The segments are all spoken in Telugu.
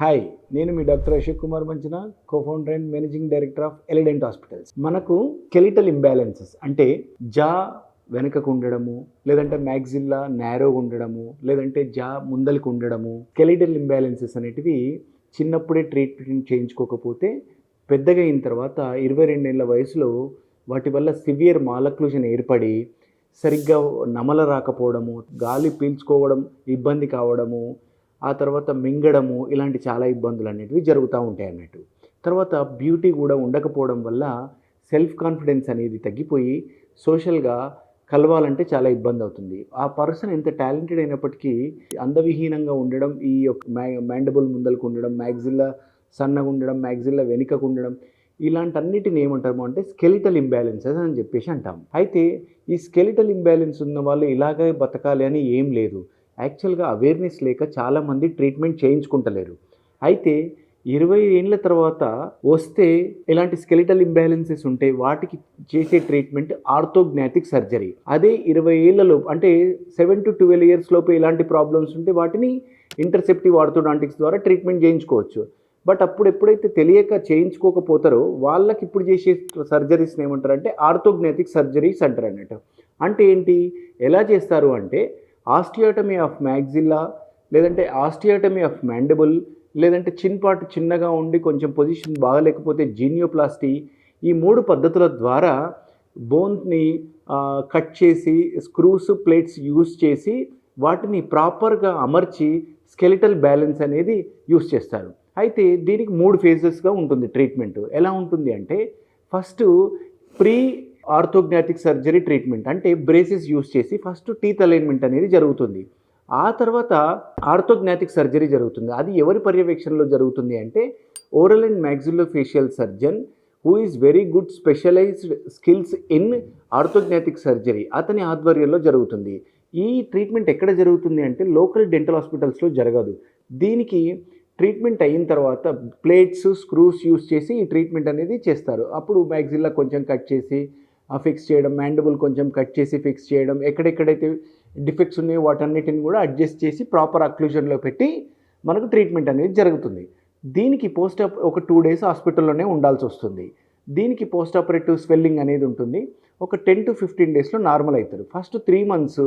హాయ్, నేను మీ doctor Ashok Kumar Manchina, co-founder and managing director of Elident hospitals. మనకు స్కెలిటల్ ఇంబ్యాలెన్సెస్ అంటే జా వెనకకు ఉండడము, లేదంటే మ్యాగ్జిల్లా నేరోగా ఉండడము, లేదంటే జా ముందలకు ఉండడము. స్కెలిటల్ ఇంబ్యాలెన్సెస్ అనేటివి చిన్నప్పుడే ట్రీట్మెంట్ చేయించుకోకపోతే పెద్దగా అయిన తర్వాత 22 ఏళ్ల వయసులో వాటి వల్ల సివియర్ మాలక్లూజన్ ఏర్పడి సరిగ్గా నమల రాకపోవడము, గాలి పీల్చుకోవడం ఇబ్బంది కావడము, ఆ తర్వాత మింగడము, ఇలాంటి చాలా ఇబ్బందులు అనేటివి జరుగుతూ ఉంటాయి అన్నట్టు. తర్వాత బ్యూటీ కూడా ఉండకపోవడం వల్ల సెల్ఫ్ కాన్ఫిడెన్స్ అనేది తగ్గిపోయి సోషల్గా కలవాలంటే చాలా ఇబ్బంది అవుతుంది. ఆ పర్సన్ ఎంత టాలెంటెడ్ అయినప్పటికీ అందవిహీనంగా ఉండడం, ఈ యొక్క మ్యాండబుల్ ముందలకు ఉండడం, మ్యాగ్జిల్లా సన్నగా ఉండడం, మ్యాగ్జిల్లా వెనుకకు ఉండడం, ఇలాంటన్నిటిని ఏమంటాము అంటే స్కెలిటల్ ఇంబ్యాలెన్సెస్ అని చెప్పేసి అంటాము. అయితే ఈ స్కెలిటల్ ఇంబ్యాలెన్స్ ఉన్న వాళ్ళు ఇలాగే బతకాలి అని ఏం లేదు. యాక్చువల్గా అవేర్నెస్ లేక చాలామంది ట్రీట్మెంట్ చేయించుకుంటలేరు. అయితే 20 ఏళ్ళ తర్వాత వస్తే ఇలాంటి స్కెలిటల్ ఇంబ్యాలెన్సెస్ ఉంటే వాటికి చేసే ట్రీట్మెంట్ ఆర్థోగ్నాటిక్ సర్జరీ. అదే 20 ఏళ్లలో అంటే 7 to 12 ఇయర్స్ లోపు ఇలాంటి ప్రాబ్లమ్స్ ఉంటే వాటిని ఇంటర్సెప్టివ్ ఆర్థోడాంటిక్స్ ద్వారా ట్రీట్మెంట్ చేయించుకోవచ్చు. బట్ అప్పుడు ఎప్పుడైతే తెలియక చేయించుకోకపోతారో వాళ్ళకి ఇప్పుడు చేసే సర్జరీస్ని ఏమంటారంటే ఆర్థోగ్నాటిక్ సర్జరీస్ అంటారు అన్నట్టు. అంటే ఏంటి, ఎలా చేస్తారు అంటే ఆస్టియోటమీ ఆఫ్ మ్యాగ్జిల్లా, లేదంటే ఆస్టియోటమీ ఆఫ్ మ్యాండిబుల్, లేదంటే చిన్ పార్ట్ చిన్నగా ఉండి కొంచెం పొజిషన్ బాగలేకపోతే జీనియోప్లాస్టీ. ఈ 3 పద్ధతుల ద్వారా బోన్ని కట్ చేసి స్క్రూస్ ప్లేట్స్ యూస్ చేసి వాటిని ప్రాపర్గా అమర్చి స్కెలిటల్ బ్యాలెన్స్ అనేది యూస్ చేస్తారు. అయితే దీనికి 3 ఫేజెస్గా ఉంటుంది ట్రీట్మెంట్. ఎలా ఉంటుంది అంటే first pre orthognathic surgery treatment అంటే బ్రేసెస్ యూస్ చేసి ఫస్ట్ టీత్ అలైన్మెంట్ అనేది జరుగుతుంది. ఆ తర్వాత ఆర్థోగ్నాటిక్ సర్జరీ జరుగుతుంది. అది ఎవరి పర్యవేక్షణలో జరుగుతుంది అంటే oral and maxillofacial surgeon who is very good specialised skills in orthognathic surgery, అతని ఆధ్వర్యంలో జరుగుతుంది. ఈ ట్రీట్మెంట్ ఎక్కడ జరుగుతుంది అంటే లోకల్ డెంటల్ హాస్పిటల్స్లో జరగదు. దీనికి ట్రీట్మెంట్ అయిన తర్వాత ప్లేట్స్ స్క్రూస్ యూస్ చేసి ఈ ట్రీట్మెంట్ అనేది చేస్తారు. అప్పుడు మ్యాగ్జిల్లా కొంచెం కట్ చేసి ఫిక్స్ చేయడం, మ్యాండిబుల్ కొంచెం కట్ చేసి ఫిక్స్ చేయడం, ఎక్కడెక్కడైతే డిఫెక్ట్స్ ఉన్నాయో వాటన్నిటిని కూడా అడ్జస్ట్ చేసి ప్రాపర్ అక్లూజన్లో పెట్టి మనకు ట్రీట్మెంట్ అనేది జరుగుతుంది. దీనికి ఒక 2 days హాస్పిటల్లోనే ఉండాల్సి వస్తుంది. దీనికి పోస్ట్ ఆపరేటివ్ స్వెల్లింగ్ అనేది ఉంటుంది. ఒక 10 to 15 daysలో నార్మల్ అవుతారు. ఫస్ట్ 3 months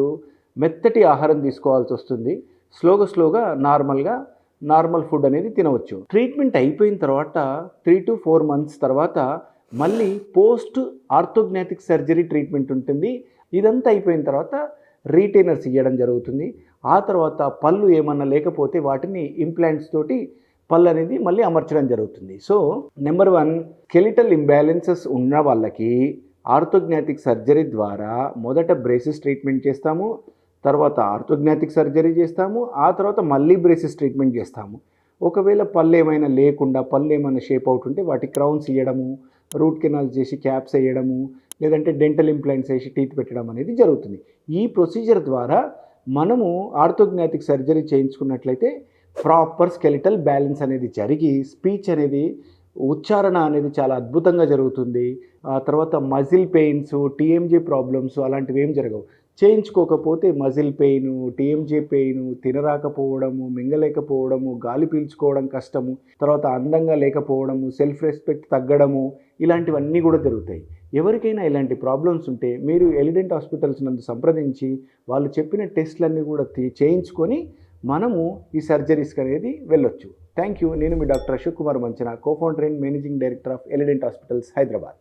మెత్తటి ఆహారం తీసుకోవాల్సి వస్తుంది. స్లోగా నార్మల్ ఫుడ్ అనేది తినవచ్చు. ట్రీట్మెంట్ అయిపోయిన తర్వాత 3 to 4 months తర్వాత మళ్ళీ పోస్ట్ ఆర్థోగ్నాటిక్ సర్జరీ ట్రీట్మెంట్ ఉంటుంది. ఇదంతా అయిపోయిన తర్వాత రీటైనర్స్ ఇవ్వడం జరుగుతుంది. ఆ తర్వాత పళ్ళు ఏమన్నా లేకపోతే వాటిని ఇంప్లాంట్స్ తోటి పళ్ళు అనేది మళ్ళీ అమర్చడం జరుగుతుంది. సో నెంబర్ 1, స్కెలిటల్ ఇంబ్యాలెన్సెస్ ఉన్న వాళ్ళకి ఆర్థోగ్నాటిక్ సర్జరీ ద్వారా మొదట బ్రేసెస్ ట్రీట్మెంట్ చేస్తాము, తర్వాత ఆర్థోగ్నాటిక్ సర్జరీ చేస్తాము, ఆ తర్వాత మళ్ళీ బ్రేసెస్ ట్రీట్మెంట్ చేస్తాము. ఒకవేళ పళ్ళు ఏమైనా లేకుండా పళ్ళు ఏమైనా షేప్ అవుట్ ఉంటే వాటి క్రౌన్స్ ఇవ్వడము, రూట్ కెనాల్స్ చేసి క్యాప్స్ వేయడము, లేదంటే డెంటల్ ఇంప్లాంట్స్ వేసి టీత్ పెట్టడం అనేది జరుగుతుంది. ఈ ప్రొసీజర్ ద్వారా మనము ఆర్థోగ్నాటిక్ సర్జరీ చేయించుకున్నట్లయితే ప్రాపర్ స్కెలిటల్ బ్యాలెన్స్ అనేది జరిగి స్పీచ్ అనేది ఉచ్చారణ అనేది చాలా అద్భుతంగా జరుగుతుంది. ఆ తర్వాత మజిల్ పెయిన్స్, టీఎంజే ప్రాబ్లమ్స్ అలాంటివి ఏం జరగవు. చేయించుకోకపోతే మజిల్ పెయిను, టీఎంజే పెయిను, తినరాకపోవడము, మింగలేకపోవడము, గాలి పీల్చుకోవడం కష్టము, తర్వాత అందంగా లేకపోవడము, సెల్ఫ్ రెస్పెక్ట్ తగ్గడము, ఇలాంటివన్నీ కూడా జరుగుతాయి. ఎవరికైనా ఇలాంటి ప్రాబ్లమ్స్ ఉంటే మీరు ఎలిడెంట్ హాస్పిటల్స్ నందు సంప్రదించి వాళ్ళు చెప్పిన టెస్ట్లన్నీ కూడా చేయించుకొని మనము ఈ సర్జరీస్కి అనేది వెళ్ళొచ్చు. Thank you. నేను మీ doctor Ashok Kumar Manchana, co-founder and managing director of Elident hospitals, Hyderabad.